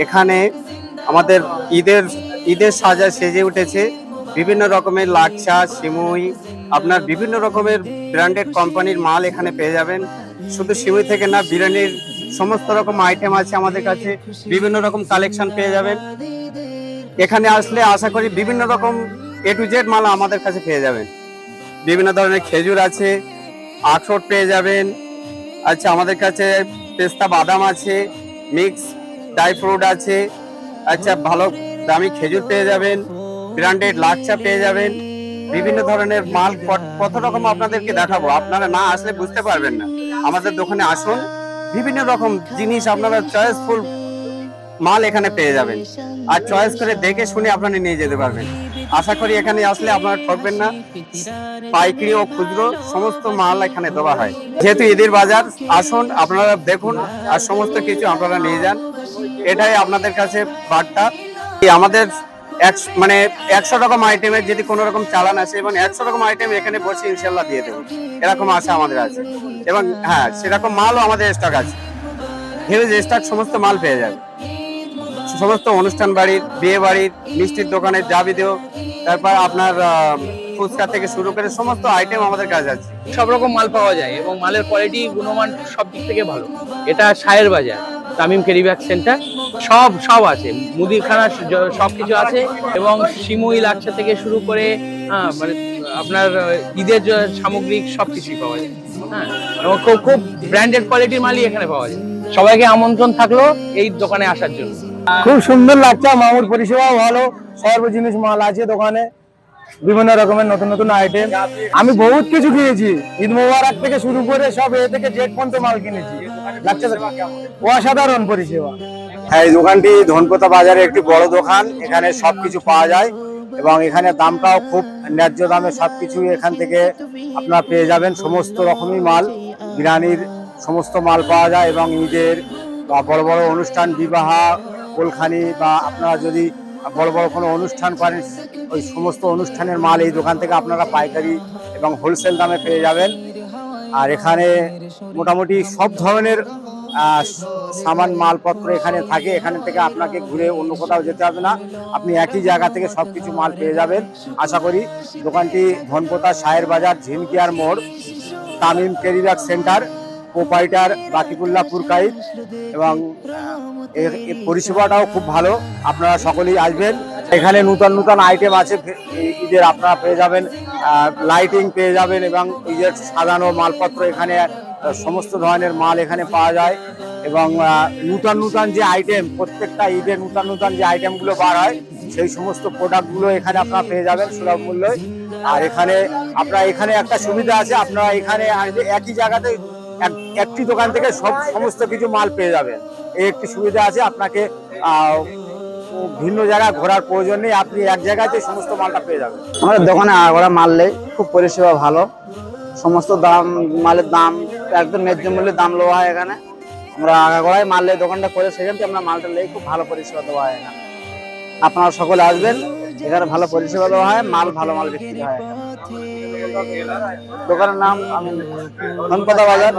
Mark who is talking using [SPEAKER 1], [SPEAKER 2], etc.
[SPEAKER 1] এখানে আমাদের ঈদের ঈদের সাজা সেজে উঠেছে। বিভিন্ন রকমের লাচ্ছা, সিমুই, আপনার বিভিন্ন রকমের ব্র্যান্ডেড কোম্পানির মাল এখানে পেয়ে যাবেন। শুধু সিমুই থেকে না, বিরিয়ানির সমস্ত রকম আইটেম আছে আমাদের কাছে। বিভিন্ন রকম কালেকশন পেয়ে যাবেন। এখানে আসলে আশা করি বিভিন্ন রকম এ টু জেড মাল আমাদের কাছে পেয়ে যাবেন। বিভিন্ন ধরনের খেজুর আছে, আখরোট পেয়ে যাবেন। আচ্ছা, আমাদের কাছে পেস্তা বাদাম আছে, মিক্স ড্রাই ফ্রুট আছে। আচ্ছা, ভালো দামি খেজুর পেয়ে যাবেন, ব্র্যান্ডেড লাচ্ছা পেয়ে যাবেন। বিভিন্ন ধরনের মাল কত রকম আপনাদেরকে দেখাবো, আপনারা না আসলে বুঝতে পারবেন না। আমাদের দোকানে আসুন, বিভিন্ন রকম জিনিস আপনারা চয়েসফুল মাল এখানে পেয়ে যাবেন, আর চয়েস করে দেখে শুনে আপনারা নিয়ে যেতে পারবেন। আশা করি এখানে আসলে আপনারা ঠকবেন না। পাইকারি ও খুচরো সমস্ত মাল এখানে দেওয়া হয়। যেহেতু ঈদের বাজার, আসুন আপনারা দেখুন আর সমস্ত কিছু আপনারা নিয়ে যান। এটাই আপনাদের কাছে বার্তা। আমাদের মানে 100 রকম আইটেমের যদি কোনো রকম চালান আছে, এবং 100 রকম আইটেম এখানে বসে ইনশাল্লাহ দিয়ে দেবো, এরকম আশা আমাদের আছে। এবং হ্যাঁ, সেরকম মালও আমাদের স্টক আছে, হিউজ স্টক, সমস্ত মাল পেয়ে যাবে। সমস্ত অনুষ্ঠান বাড়ির, বিয়ে বাড়ির, মিষ্টির দোকানের যাবতীয়, তারপর আপনার ফুচকা থেকে শুরু করে সমস্ত আইটেম আমাদের কাছে আছে।
[SPEAKER 2] সব রকম মাল পাওয়া যায় এবং মালের কোয়ালিটি, গুণমান সব দিক থেকে ভালো। এটা শায়ের বাজার, তামিম ক্যারিব্যাগ সেন্টার। সব আছে, মুদিখানা সবকিছু আছে, এবং সিমুই লাচ্ছা থেকে শুরু করে মানে আপনার ঈদের সামগ্রিক সবকিছুই পাওয়া যায়। হ্যাঁ, এবং খুব ব্র্যান্ডেড কোয়ালিটির মালই এখানে পাওয়া যায়। সবাইকে আমন্ত্রণ থাকলো এই দোকানে আসার জন্য।
[SPEAKER 3] খুব সুন্দর লাগছে, মামুর পরিষেবাও ভালো, সর্ব জিনিস মাল আছে দোকানে, বিভিন্ন রকমের নতুন নতুন আইটেম। আমি বহুত কিছু খেয়েছি, ঈদ মোবারক থেকে শুরু করে সব এ থেকে জেড পর্যন্ত মাল কিনেছি। অসাধারণ পরিষেবা।
[SPEAKER 4] হ্যাঁ, এই দোকানটি ধনপতা বাজারে একটি বড় দোকান। এখানে সবকিছু পাওয়া যায় এবং এখানে দামটাও খুব ন্যায্য দামে সবকিছু এখান থেকে আপনারা পেয়ে যাবেন। সমস্ত রকমই মাল, বিরিয়ানির সমস্ত মাল পাওয়া যায়, এবং ঈদের বা বড় বড় অনুষ্ঠান, বিবাহ, কোলখানি, বা আপনারা যদি বড় বড় কোনো অনুষ্ঠান করেন, ওই সমস্ত অনুষ্ঠানের মাল এই দোকান থেকে আপনারা পাইকারি এবং হোলসেল দামে পেয়ে যাবেন। আর এখানে মোটামুটি সব ধরনের সামান মালপত্র এখানে থাকে। এখানে থেকে আপনাকে ঘুরে অন্য কোথাও যেতে হবে না, আপনি একই জায়গা থেকে সবকিছু মাল পেয়ে যাবেন। আশা করি দোকানটি ধনপতা শায়ের বাজার, ঝিনকিয়ার মোড়, Tamim carry bag center, proprietor Bakibullah Purkait, এবং এর পরিষেবাটাও খুব ভালো। আপনারা সকলেই আসবেন। এখানে নূতন নূতন আইটেম আছে ঈদের, আপনারা পেয়ে যাবেন। লাইটিং পেয়ে যাবেন, এবং ঈদের সাজানো মালপত্র, এখানে সমস্ত ধরনের মাল এখানে পাওয়া যায়। এবং নূতন নূতন যে আইটেম, প্রত্যেকটা ঈদের নূতন নূতন যে আইটেমগুলো বার হয়, সেই সমস্ত প্রোডাক্টগুলো এখানে আপনারা পেয়ে যাবেন সুলভ মূল্যে। আর এখানে একটা সুবিধা আছে, আপনারা এখানে আসলে একই জায়গাতে একটি দোকান থেকে সমস্ত কিছু মাল পেয়ে যাবেন। এই একটি সুবিধা আছে, আপনাকে ভিন্ন জায়গায় ঘোরার প্রয়োজন নেই, আপনি এক জায়গাতে সমস্ত মালটা পেয়ে যাবেন।
[SPEAKER 5] আমাদের দোকানে আগাগোড়া মারলে খুব পরিষেবা ভালো, সমস্ত মালের দাম একদম ন্যায্য মূল্যে দাম দেওয়া হয় এখানে। আমরা আগাগোড়ায় মারলে দোকানটা করে, সেখান থেকে আমরা মালটা নিয়ে খুব ভালো পরিষেবা দেওয়া হয় এখানে। আপনারা সকলে আসবেন, এখানে ভালো পরিষেবা দেওয়া হয়, ভালো মাল বিক্রি হয়। দোকানের নাম ধনপতা বাজার।